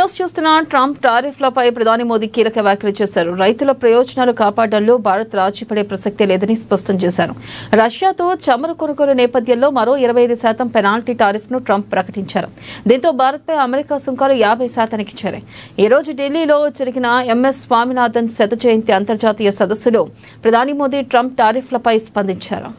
News చూస్తున్న Trump టారిఫ్లపై ప్రధాని మోదీ కీలక వ్యాఖ్యలు చేశారు. రైతుల ప్రయోజనాలు కాపాడడంలో భారత్ రాజీపడే ప్రసక్తే లేదని స్పష్టం చేశారు. రష్యాతో చమురు కొనుగోలు నేపథ్యంలో మరో 25% పెనాల్టీ టారిఫ్ను ట్రంప్ ప్రకటించారు. దీంతో భారత్పై అమెరికా సుంకాలు 50%కి చేరాయి. ఈ రోజు ఢిల్లీలో జరిగిన ఎంఎస్ స్వామినాథన్ శత జయంతి అంతర్జాతీయ సదస్సులో ప్రధాని మోదీ ట్రంప్ టారిఫ్లపై స్పందించారు.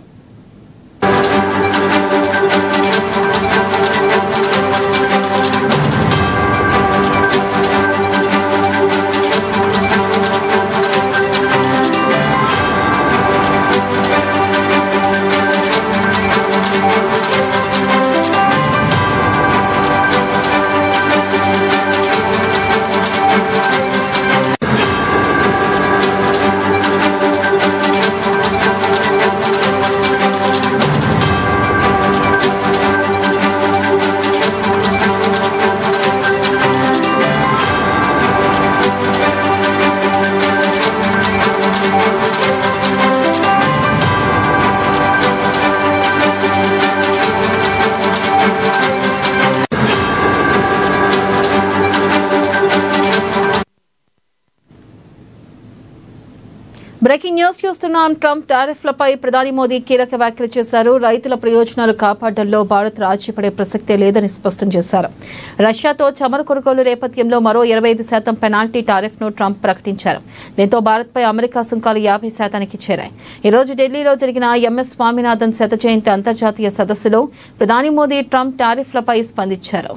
బ్రేకింగ్ న్యూస్ చూస్తున్నాం. ట్రంప్ టారిఫ్లపై ప్రధాని మోదీ కీలక వ్యాఖ్యలు చేశారు. రైతుల ప్రయోజనాలు కాపాడడంలో భారత్ రాజీపడే ప్రసక్తే లేదని స్పష్టం చేశారు. రష్యాతో చమురు కొనుగోలు నేపథ్యంలో మరో 25% పెనాల్టీ టారిఫ్ను ట్రంప్ ప్రకటించారు. దీంతో భారత్పై అమెరికా సుంకాలు 50%కి చేరాయి. ఈ రోజు ఢిల్లీలో జరిగిన ఎంఎస్ స్వామినాథన్ శత జయంతి అంతర్జాతీయ సదస్సులో ప్రధాని మోదీ ట్రంప్ టారిఫ్లపై స్పందించారు.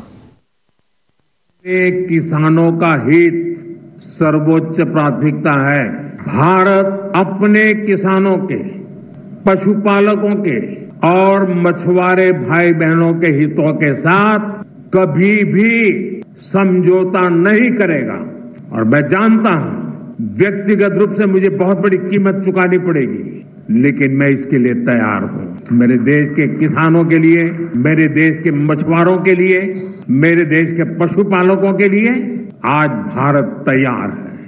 किसानों का हित सर्वोच्च प्राथमिकता है। भारत अपने किसानों के, पशुपालकों के और मछुआरे भाई बहनों के हितों के साथ कभी भी समझौता नहीं करेगा। और मैं जानता हूं व्यक्तिगत रूप से मुझे बहुत बड़ी कीमत चुकानी पड़ेगी, लेकिन मैं इसके लिए तैयार हूं। मेरे देश के किसानों के लिए, मेरे देश के मछुआरों के लिए, मेरे देश के पशुपालकों के लिए आज भारत तैयार है।